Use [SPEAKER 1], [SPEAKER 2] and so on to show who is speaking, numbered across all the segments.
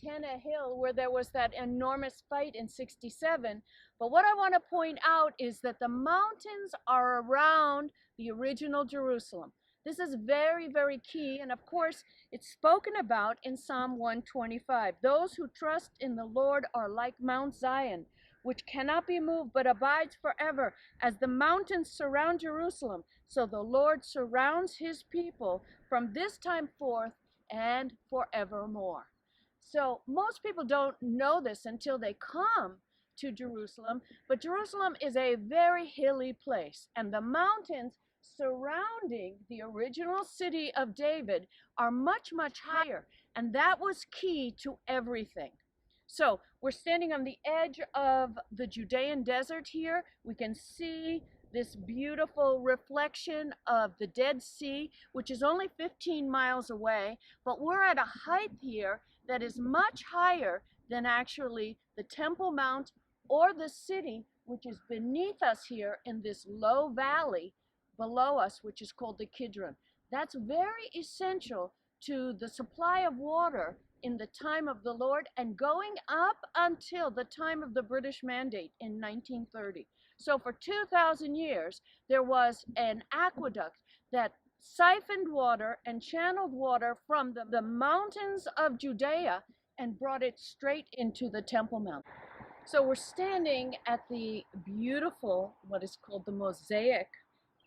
[SPEAKER 1] Tana Hill where there was that enormous fight in 67. But what I want to point out is that the mountains are around the original Jerusalem. This is very, very key. And of course, it's spoken about in Psalm 125. Those who trust in the Lord are like Mount Zion, which cannot be moved but abides forever. As the mountains surround Jerusalem, so the Lord surrounds his people from this time forth and forevermore. So most people don't know this until they come to Jerusalem, but Jerusalem is a very hilly place, and the mountains surrounding the original city of David are much, much higher, and that was key to everything. So we're standing on the edge of the Judean desert here. We can see this beautiful reflection of the Dead Sea, which is only 15 miles away, but we're at a height here that is much higher than actually the Temple Mount or the city, which is beneath us here in this low valley below us, which is called the Kidron. That's very essential to the supply of water in the time of the Lord and going up until the time of the British Mandate in 1930. So for 2,000 years, there was an aqueduct that siphoned water and channeled water from the mountains of Judea and brought it straight into the Temple Mount. So we're standing at the beautiful, what is called the Mosaic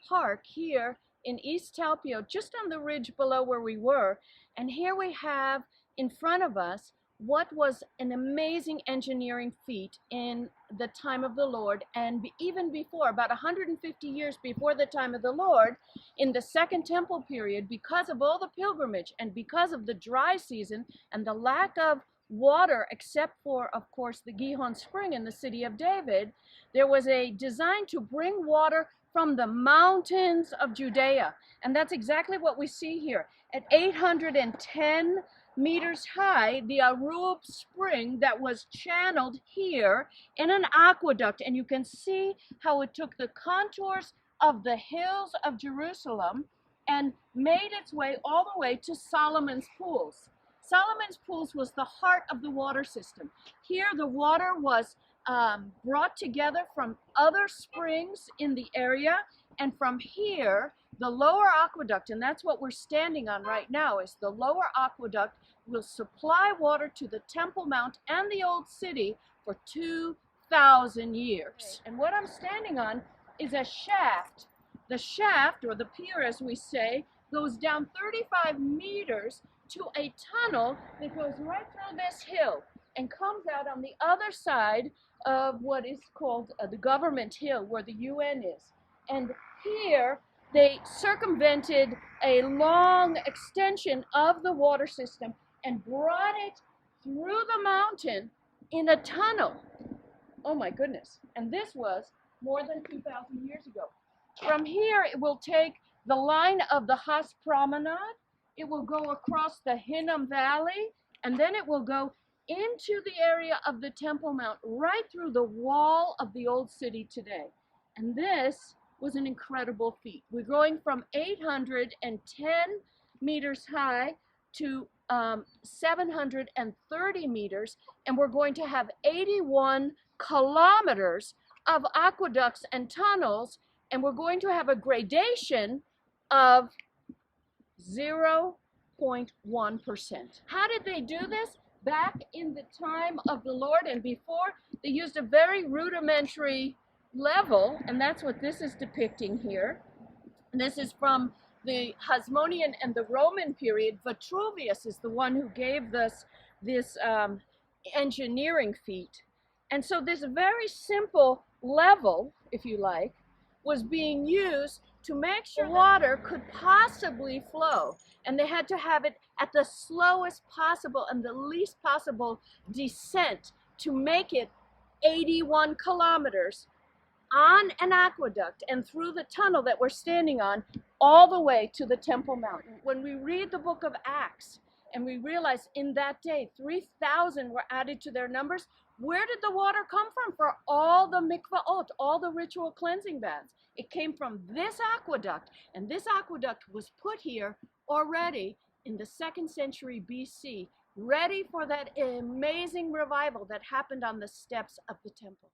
[SPEAKER 1] Park here in East Talpio, just on the ridge below where we were. And here we have in front of us what was an amazing engineering feat in the time of the Lord, and even before, about 150 years before the time of the Lord, in the Second Temple period, because of all the pilgrimage and because of the dry season and the lack of water, except for, of course, the Gihon Spring in the city of David, there was a design to bring water from the mountains of Judea. And that's exactly what we see here. At 810 meters high, the Arub spring that was channeled here in an aqueduct, and you can see how it took the contours of the hills of Jerusalem and made its way all the way to Solomon's Pools. Solomon's Pools was the heart of the water system. Here the water was brought together from other springs in the area, and from here the lower aqueduct, and that's what we're standing on right now, is the lower aqueduct will supply water to the Temple Mount and the Old City for 2,000 years. And what I'm standing on is a shaft. The shaft, or the pier as we say, goes down 35 meters to a tunnel that goes right through this hill and comes out on the other side of what is called the Government Hill, where the UN is. And here they circumvented a long extension of the water system and brought it through the mountain in a tunnel. Oh my goodness. And this was more than 2,000 years ago. From here, it will take the line of the Has Promenade, it will go across the Hinnom Valley, and then it will go into the area of the Temple Mount, right through the wall of the Old City today. And this was an incredible feat. We're going from 810 meters high to 730 meters, and we're going to have 81 kilometers of aqueducts and tunnels, and we're going to have a gradation of 0.1%. How did they do this? Back in the time of the Lord and before, they used a very rudimentary level, and that's what this is depicting here. And this is from the Hasmonean and the Roman period. Vitruvius is the one who gave this engineering feat. And so this very simple level, if you like, was being used to make sure water could possibly flow. And they had to have it at the slowest possible and the least possible descent to make it 81 kilometers on an aqueduct and through the tunnel that we're standing on all the way to the Temple Mount. When we read the book of Acts and we realize in that day 3,000 were added to their numbers, where did the water come from for all the mikvaot, all the ritual cleansing baths? It came from this aqueduct, and this aqueduct was put here already in the 2nd century BC ready for that amazing revival that happened on the steps of the temple.